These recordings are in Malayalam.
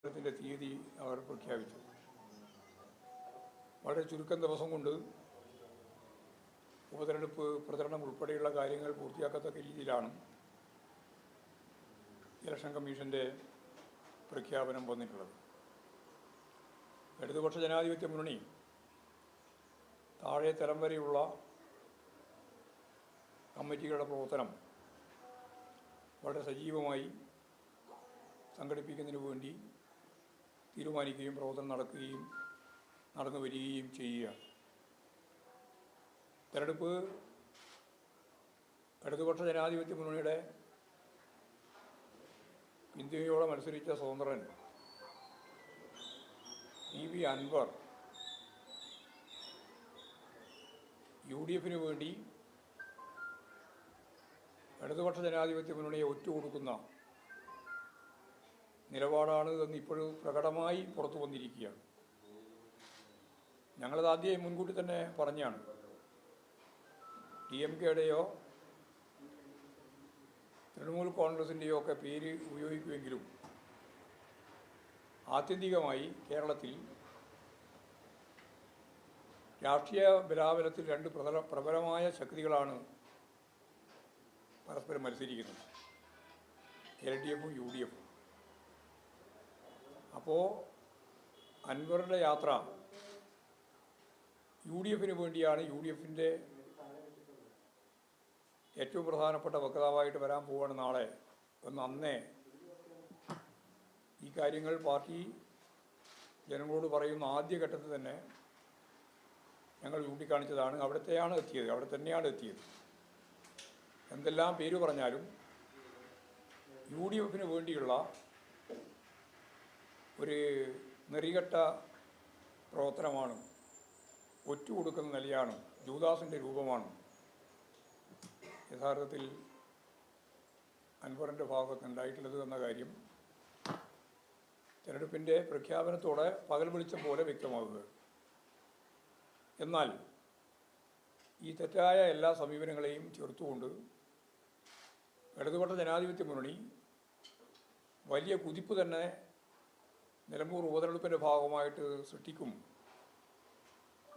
ത്തിൻ്റെ തീയതി അവർ പ്രഖ്യാപിച്ചു. വളരെ ചുരുക്കം ദിവസം കൊണ്ട് ഉപതെരഞ്ഞെടുപ്പ് പ്രചരണം ഉൾപ്പെടെയുള്ള കാര്യങ്ങൾ പൂർത്തിയാക്കത്തക്ക രീതിയിലാണ് ഇലക്ഷൻ കമ്മീഷൻ്റെ പ്രഖ്യാപനം വന്നിട്ടുള്ളത്. ഇടതുപക്ഷ ജനാധിപത്യ മുന്നണി താഴെ തലം വരെയുള്ള കമ്മിറ്റികളുടെ പ്രവർത്തനം വളരെ സജീവമായി സംഘടിപ്പിക്കുന്നതിന് വേണ്ടി തീരുമാനിക്കുകയും പ്രവർത്തനം നടന്നു വരികയും ചെയ്യുകയാണ്. തെരഞ്ഞെടുപ്പ് ഇടതുപക്ഷ ജനാധിപത്യ മുന്നണിയുടെ ഇന്ത്യയോടെ മത്സരിച്ച സ്വതന്ത്രൻ PV അൻവർ UDF വേണ്ടി ഇടതുപക്ഷ ജനാധിപത്യ മുന്നണിയെ ഒറ്റുകൊടുക്കുന്ന നിലപാടാണ് എന്ന് ഇപ്പോഴും പ്രകടമായി പുറത്തു വന്നിരിക്കുകയാണ്. ഞങ്ങളത് ആദ്യം മുൻകൂട്ടി തന്നെ പറഞ്ഞാണ്. DMKയുടെയോ തൃണമൂൽ കോൺഗ്രസിൻ്റെയോ ഒക്കെ പേര് ഉപയോഗിക്കുമെങ്കിലും ആത്യന്തികമായി കേരളത്തിൽ രാഷ്ട്രീയ ബലാബലത്തിൽ രണ്ട് പ്രബലമായ ശക്തികളാണ് പരസ്പരം മത്സരിക്കുന്നത്, LDFും UDFും. അപ്പോൾ അൻവറിൻ്റെ യാത്ര UDF വേണ്ടിയാണ്. UDFിൻ്റെ ഏറ്റവും പ്രധാനപ്പെട്ട വക്താവായിട്ട് വരാൻ പോവുകയാണ് നാളെ എന്ന് അന്നേ ഈ കാര്യങ്ങൾ പാർട്ടി ജനങ്ങളോട് പറയുന്ന ആദ്യഘട്ടത്തിൽ തന്നെ ഞങ്ങൾ ചൂണ്ടിക്കാണിച്ചതാണ്. അവിടെ തന്നെയാണ് എത്തിയത്. എന്തെല്ലാം പേര് പറഞ്ഞാലും UDF വേണ്ടിയുള്ള ഒരു നെറികെട്ട പ്രവർത്തനമാണ്, ഒറ്റുകൊടുക്കുന്ന നിലയാണ്, ജൂദാസിൻ്റെ രൂപമാണ് യഥാർത്ഥത്തിൽ അൻവറിൻ്റെ ഭാഗത്ത് ഉണ്ടായിട്ടുള്ളത് എന്ന കാര്യം തെരഞ്ഞെടുപ്പിൻ്റെ പ്രഖ്യാപനത്തോടെ പകൽ വെളിച്ചം പോലെ വ്യക്തമാകുക. എന്നാൽ ഈ തെറ്റായ എല്ലാ സമീപനങ്ങളെയും ചേർത്തുകൊണ്ട് ഇടതുപക്ഷ ജനാധിപത്യ മുന്നണി വലിയ കുതിപ്പ് തന്നെ നിലമ്പൂർ ഉപതെരഞ്ഞെടുപ്പിൻ്റെ ഭാഗമായിട്ട് സൃഷ്ടിക്കും.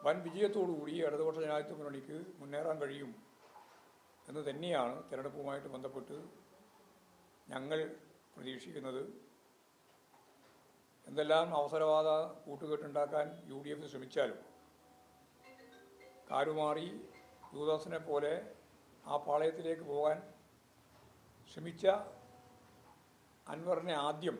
വൻ വിജയത്തോടുകൂടി ഇടതുപക്ഷ ജനാധിപത്യ മുന്നണിക്ക് മുന്നേറാൻ കഴിയും എന്ന് തന്നെയാണ് തിരഞ്ഞെടുപ്പുമായിട്ട് ബന്ധപ്പെട്ട് ഞങ്ങൾ പ്രതീക്ഷിക്കുന്നത്. എന്തെല്ലാം അവസരവാദ കൂട്ടുകെട്ടുണ്ടാക്കാൻ UDF ശ്രമിച്ചാലും കാലുമാറി യൂദാസിനെ പോലെ ആ പാളയത്തിലേക്ക് പോകാൻ ശ്രമിച്ച അൻവറിനെ ആദ്യം